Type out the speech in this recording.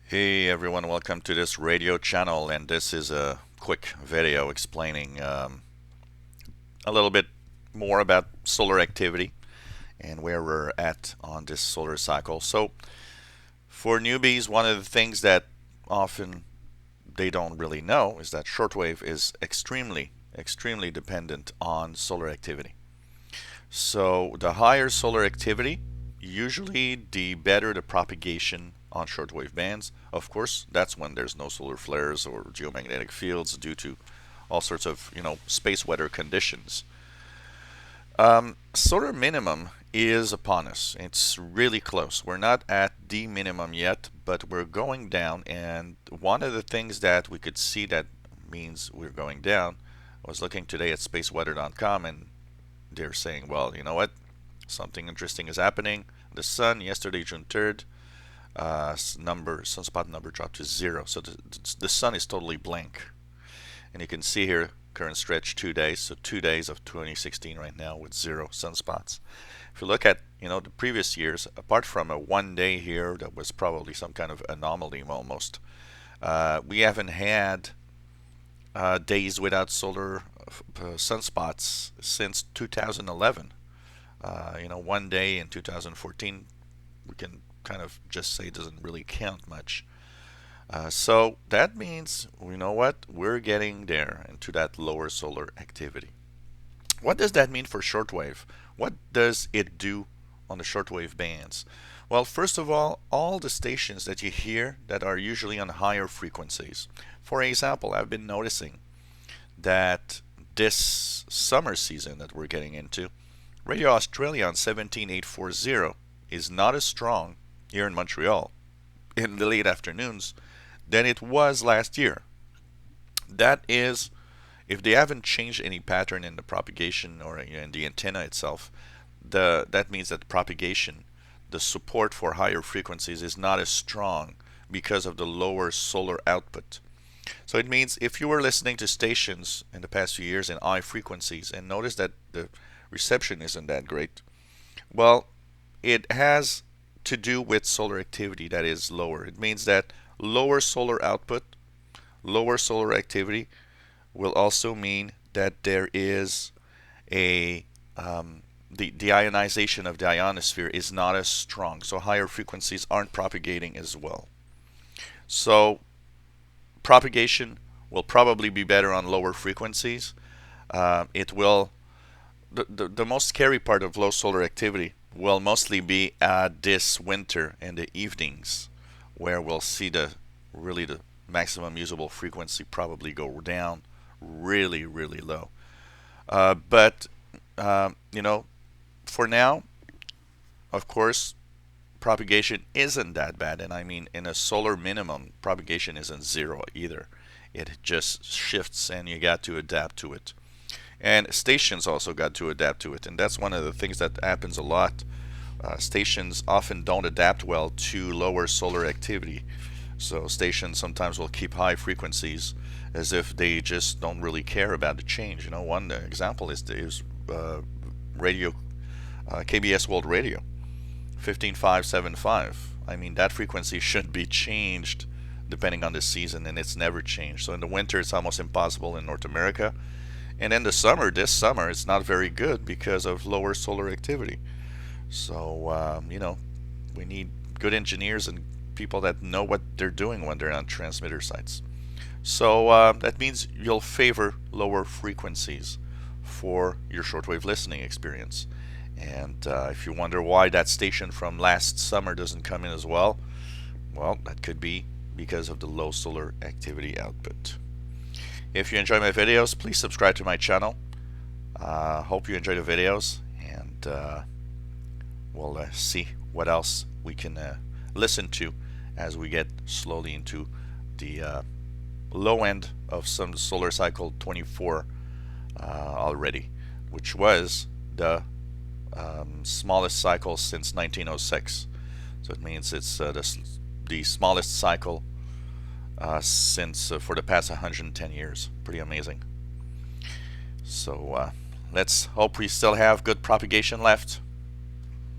Hey everyone, welcome to this radio channel, and this is a quick video explaining a little bit more about solar activity and where we're at on this solar cycle. So, for newbies, one of the things that often they don't really know is that shortwave is extremely dependent on solar activity. So, the higher solar activity, usually the better the propagation on shortwave bands. Of course, that's when there's no solar flares or geomagnetic fields due to all sorts of, space weather conditions. Solar minimum is upon us. It's really close. We're not at the minimum yet, but we're going down. And one of the things that we could see that means we're going down, I was looking today at spaceweather.com, and they're saying, well, you know what? Something interesting is happening. The sun, yesterday, June 3rd, sunspot number dropped to 0. So the sun is totally blank. And you can see here, current stretch 2 days. So 2 days of 2016 right now with 0 sunspots. If you look at, the previous years, apart from a 1 day here that was probably some kind of anomaly almost, we haven't had days without solar sunspots since 2011. 1 day in 2014, we can kind of just say doesn't really count much. So that means, you know what, we're getting there into that lower solar activity. What does that mean for shortwave? What does it do on the shortwave bands? Well, first of all the stations that you hear that are usually on higher frequencies. For example, I've been noticing that this summer season that we're getting into, Radio Australia on 17840 is not as strong here in Montreal in the late afternoons than it was last year. That is, if they haven't changed any pattern in the propagation or in the antenna itself, that means that propagation, the support for higher frequencies, is not as strong because of the lower solar output. So it means if you were listening to stations in the past few years in high frequencies and notice that the reception isn't that great, well, it has to do with solar activity that is lower. It means that lower solar output, lower solar activity will also mean that there is the ionization of the ionosphere is not as strong. So higher frequencies aren't propagating as well. So propagation will probably be better on lower frequencies. It will the most scary part of low solar activity will mostly be this winter in the evenings, where we'll see the maximum usable frequency probably go down really low. But for now, of course, propagation isn't that bad, and I mean in a solar minimum, propagation isn't 0 either. It just shifts, and you got to adapt to it. And stations also got to adapt to it, and that's one of the things that happens a lot. Stations often don't adapt well to lower solar activity. So stations sometimes will keep high frequencies as if they just don't really care about the change. One example is radio, KBS World Radio, 15575. I mean, that frequency should be changed depending on the season, and it's never changed. So in the winter, it's almost impossible in North America. And in the summer, this summer, it's not very good because of lower solar activity. So, we need good engineers and people that know what they're doing when they're on transmitter sites. So that means you'll favor lower frequencies for your shortwave listening experience. And if you wonder why that station from last summer doesn't come in as well, that could be because of the low solar activity output. If you enjoy my videos, please subscribe to my channel. Hope you enjoy the videos, and we'll see what else we can listen to as we get slowly into the low end of some solar cycle 24 already, which was the smallest cycle since 1906. So it means it's the smallest cycle since for the past 110 years. Pretty amazing. So let's hope we still have good propagation left.